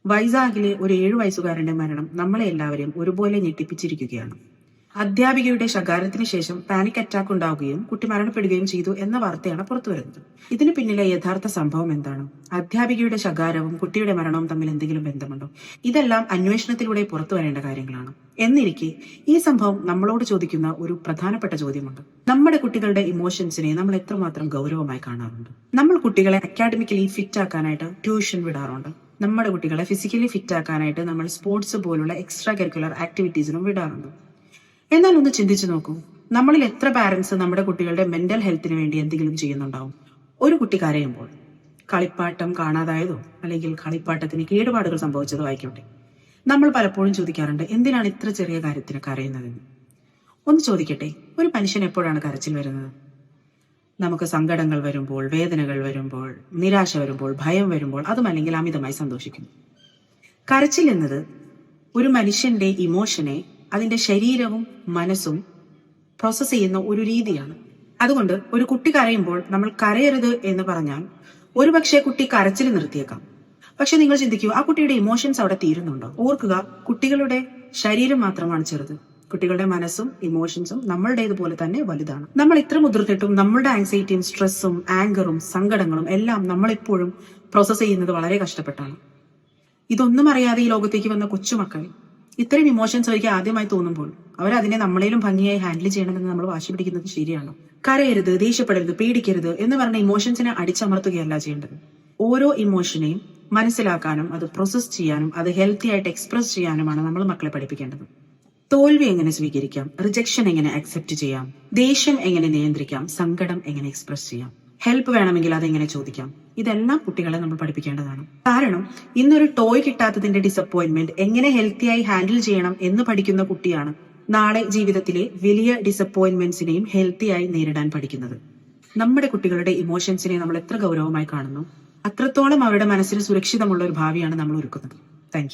വൈസാഖിലെ ഒരു 7 വയസ്സുകാരന്റെ മരണം നമ്മളെ എല്ലാവരെയും ഒരുപോലെ ഞെട്ടിപ്പിച്ചിരിക്കുകയാണ്. അധ്യാപികയുടെ ശകാരത്തിന് ശേഷം പാനിക് അറ്റാക്ക് ഉണ്ടാവുകയും കുട്ടി മരണപ്പെടുകയും ചെയ്തു എന്ന വാർത്തയാണ് പുറത്തുവരുന്നത്. ഇതിന് പിന്നിലെ യഥാർത്ഥ സംഭവം എന്താണ്? അധ്യാപികയുടെ ശകാരവും കുട്ടിയുടെ മരണവും തമ്മിൽ എന്തെങ്കിലും ബന്ധമുണ്ടോ? ഇതെല്ലാം അന്വേഷണത്തിലൂടെ പുറത്തു വരേണ്ട കാര്യങ്ങളാണ്. എന്നിരിക്കെ ഈ സംഭവം നമ്മളോട് ചോദിക്കുന്ന ഒരു പ്രധാനപ്പെട്ട ചോദ്യമുണ്ട്. നമ്മുടെ കുട്ടികളുടെ ഇമോഷൻസിനെ നമ്മൾ എത്രമാത്രം ഗൗരവമായി കാണാറുണ്ട്? നമ്മൾ കുട്ടികളെ അക്കാഡമിക്കലി ഫിറ്റ് ആക്കാനായിട്ട് ട്യൂഷൻ വിടാറുണ്ട്. നമ്മുടെ കുട്ടികളെ ഫിസിക്കലി ഫിറ്റ് ആക്കാനായിട്ട് നമ്മൾ സ്പോർട്സ് പോലുള്ള എക്സ്ട്രാ കരിക്കുലർ ആക്ടിവിറ്റീസിനും വിടാറുണ്ട്. എന്നാൽ ഒന്ന് ചിന്തിച്ചു നോക്കൂ, നമ്മളിൽ എത്ര പാരന്റ്സ് നമ്മുടെ കുട്ടികളുടെ മെന്റൽ ഹെൽത്തിന് വേണ്ടി എന്തെങ്കിലും ചെയ്യുന്നുണ്ടാവും? ഒരു കുട്ടി കരയുമ്പോൾ കളിപ്പാട്ടം കാണാതായതോ അല്ലെങ്കിൽ കളിപ്പാട്ടത്തിന് കേടുപാടുകൾ സംഭവിച്ചതോ ആയിക്കോട്ടെ, നമ്മൾ പലപ്പോഴും ചോദിക്കാറുണ്ട്, എന്തിനാണ് ഇത്ര ചെറിയ കാര്യത്തിന് കരയുന്നതെന്ന്. ഒന്ന് ചോദിക്കട്ടെ, ഒരു മനുഷ്യൻ എപ്പോഴാണ് കരച്ചിൽ വരുന്നത്? നമുക്ക് സങ്കടങ്ങൾ വരുമ്പോൾ, വേദനകൾ വരുമ്പോൾ, നിരാശ വരുമ്പോൾ, ഭയം വരുമ്പോൾ, അതുമല്ലെങ്കിൽ അമിതമായി സന്തോഷിക്കുന്നു. കരച്ചിൽ എന്നത് ഒരു മനുഷ്യന്റെ ഇമോഷനെ അതിന്റെ ശരീരവും മനസ്സും പ്രോസസ് ചെയ്യുന്ന ഒരു രീതിയാണ്. അതുകൊണ്ട് ഒരു കുട്ടി കരയുമ്പോൾ നമ്മൾ കരയരുത് എന്ന് പറഞ്ഞാൽ ഒരുപക്ഷെ കുട്ടി കരച്ചിൽ നിർത്തിയേക്കാം. പക്ഷെ നിങ്ങൾ ചിന്തിക്കൂ, ആ കുട്ടിയുടെ ഇമോഷൻസ് അവിടെ തീരുന്നുണ്ടോ? ഓർക്കുക, കുട്ടികളുടെ ശരീരം മാത്രമാണ് ചെറുത്, കുട്ടികളുടെ മനസ്സും ഇമോഷൻസും നമ്മളുടേതുപോലെ തന്നെ വലുതാണ്. നമ്മൾ ഇത്ര മുതിർത്തിട്ടും നമ്മളുടെ ആൻസൈറ്റിയും സ്ട്രെസ്സും ആങ്കറും സങ്കടങ്ങളും എല്ലാം നമ്മളെപ്പോഴും പ്രോസസ് ചെയ്യുന്നത് വളരെ കഷ്ടപ്പെട്ടാണ്. ഇതൊന്നും അറിയാതെ ഈ ലോകത്തേക്ക് വന്ന കൊച്ചുമക്കൾ ഇത്തരം ഇമോഷൻസ് അവർക്ക് ആദ്യമായി തോന്നുമ്പോൾ അവരതിനെ നമ്മളേലും ഭംഗിയായി ഹാൻഡിൽ ചെയ്യണമെന്ന് നമ്മൾ വാശി പിടിക്കുന്നത് ശരിയാണോ? കരയരുത്, ദേഷ്യപ്പെടരുത്, പേടിക്കരുത് എന്ന് പറഞ്ഞ ഇമോഷൻസിനെ അടിച്ചമർത്തുകയല്ല ചെയ്യേണ്ടത്. ഓരോ ഇമോഷനെയും മനസ്സിലാക്കാനും അത് പ്രോസസ് ചെയ്യാനും അത് ഹെൽത്തി ആയിട്ട് എക്സ്പ്രസ് ചെയ്യാനുമാണ് നമ്മൾ മക്കളെ പഠിപ്പിക്കേണ്ടത്. തോൽവി എങ്ങനെ സ്വീകരിക്കാം, റിജക്ഷൻ എങ്ങനെ അക്സെപ്റ്റ് ചെയ്യാം, ദേഷ്യം എങ്ങനെ നിയന്ത്രിക്കാം, സങ്കടം എങ്ങനെ എക്സ്പ്രസ് ചെയ്യാം, ഹെൽപ്പ് വേണമെങ്കിൽ അതെങ്ങനെ ചോദിക്കാം, ഇതെല്ലാം കുട്ടികളെ നമ്മൾ പഠിപ്പിക്കേണ്ടതാണ്. കാരണം ഇന്നൊരു ടോയ് കിട്ടാത്തതിന്റെ ഡിസപ്പോയിന്റ്മെന്റ് എങ്ങനെ ഹെൽത്തിയായി ഹാൻഡിൽ ചെയ്യണം എന്ന് പഠിക്കുന്ന കുട്ടിയാണ് നാളെ ജീവിതത്തിലെ വലിയ ഡിസപ്പോയിന്റ്മെന്റ്സിനെയും ഹെൽത്തിയായി നേരിടാൻ പഠിക്കുന്നത്. നമ്മുടെ കുട്ടികളുടെ ഇമോഷൻസിനെ നമ്മൾ എത്ര ഗൗരവമായി കാണുന്നു, അത്രത്തോളം അവരുടെ മനസ്സിന് സുരക്ഷിതമുള്ള ഒരു ഭാവിയാണ് നമ്മൾ ഒരുക്കുന്നത്. Thank you.